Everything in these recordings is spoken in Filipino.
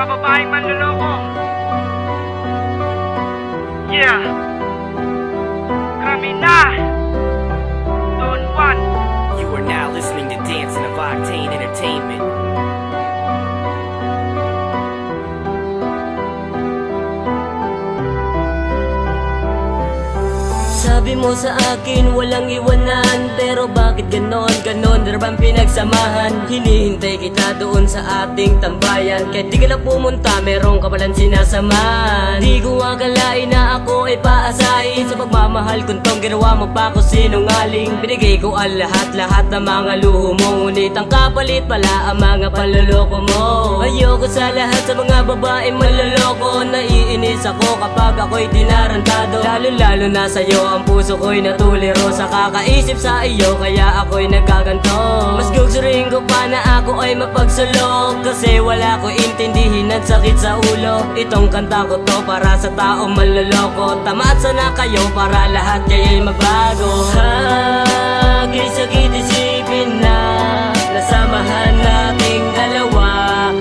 mga babaeng manloloko. Yeah, kami na Don Juan. You are now listening to Dancing of Octane Entertainment. Sabi mo sa akin walang iwanan, pero bakit ganon? Ganon na bang pinagsamahan? Hinihintay kita doon sa ating tambayan, kahit di ka na pumunta, meron ka palang sinasamahan. Di ko akalain na ako ay paasahin sa pagmamahal kung tong ginawa mo pa ko sinungaling. Binigay ko ang lahat-lahat ng mga luho mo, ngunit ang kapalit pala ang mga panloloko mo. Ayoko sa lahat sa mga babaeng manloloko, naiinis ako kapag ako'y tinarantado. Lalo-lalo na sa'yo ang puso ko'y natuliro sa kakaisip sa iyo, kaya ako'y nagkaganto. Mas gugustuhin ko pa na ako ay mapagsulok, kasi wala ko intindihin at sakit sa ulo. Itong kanta ko to para sa taong manloloko, tamaat sana kayo para lahat kaya'y magbago. Sakit isipin na nasamahan nating dalawa,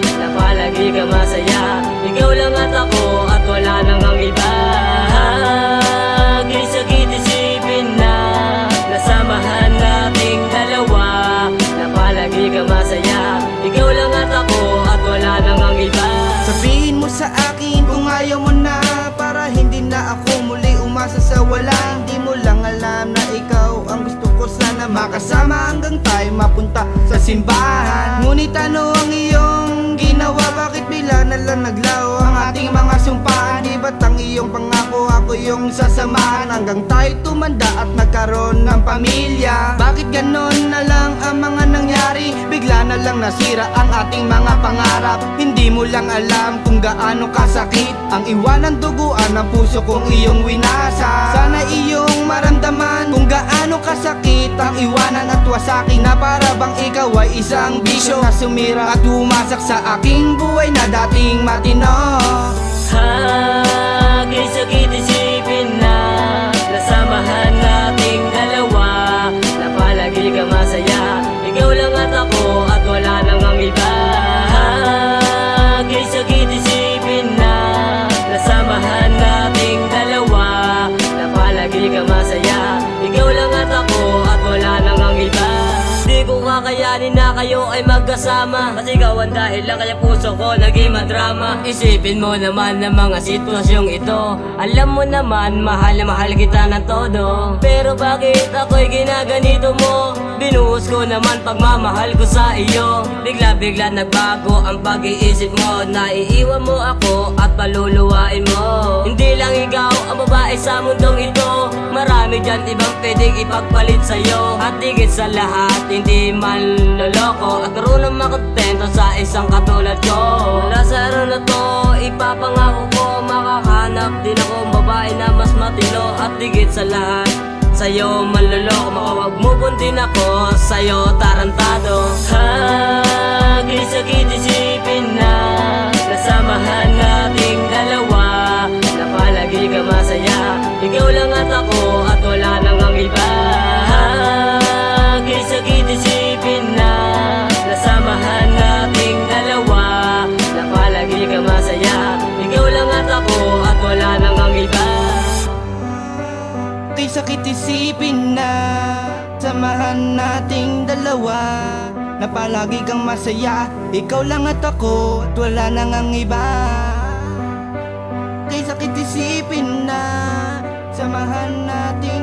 na palagi ka masaya, ikaw lang at ako at wala nang ang iba. Sakit isipin na nasamahan nating dalawa, na palagi ka masaya, ikaw lang at ako at wala nang ang iba. Sabihin mo sa akin kung ayaw mo na, para hindi na ako muli umasa sa wala. Hindi mo lang alam na ikaw ang gusto ko sana makasama, hanggang tayo mapunta sa simbahan. Ngunit ano ang iyong ginawa? Bakit bila na lang naglaho ang ating mga sumpahan? Di ba't ang iyong pangako ako yung sasamahan, hanggang tayo tumanda at nagkaroon ng pamilya? Bakit ganon na lang ang mga nangyari? Bigla na lang nasira ang ating mga pangarap. Hindi mo lang alam kung gaano kasakit ang iwanan duguan ng puso kong iyong winasa. Sana iyong maramdaman kung gaano kasakit ang iwanan at wasakin, na para bang ikaw ay isang bisyo na sumira at humasak sa aking buhay na dating matino. Sakit isipin na nasamahan nating dalawa, na palagi ka masaya, ikaw lang at ako at wala nang ang iba. Sakit isipin na nasamahan nating dalawa, na palagi ka masaya, ikaw lang at ako at wala nang ang iba. Di ko kakayanin na kayo ay magkasama, masigawan dahil lang kaya puso ko naging madrama. Isipin mo naman ng mga sitwasyong ito, alam mo naman mahal na mahal kita ng todo, pero bakit ako'y ginaganito mo? Binuhos ko naman pagmamahal ko sa iyo, bigla-bigla nagbago ang pag-iisip mo, naiiwan mo ako at paluluwain mo. Hindi lang ikaw ang babae sa mundong ito, marami dyan ibang pwedeng ipagpalit sa'yo. At higit sa lahat, hindi man loloko at marunong makontento sa isang katulad ko. Mula sa araw na to, ipapangako ko, makahanap din akong babae na mas matino. At higit sa lahat, sa'yo manloloko, makawag mo din ako sa'yo tarantado. Sakit isipin na nasamahan nating dalawa, na palagi ka masaya, ikaw lang at ako at wala nang ang iba. Sakit isipin na nasamahan nating dalawa, na palagi ka masaya, ikaw lang at ako at wala nang ang iba. Sakit isipin na samahan nating dalawa, na palagi kang masaya, ikaw lang at ako at wala nang ang iba. Sakit isipin na samahan nating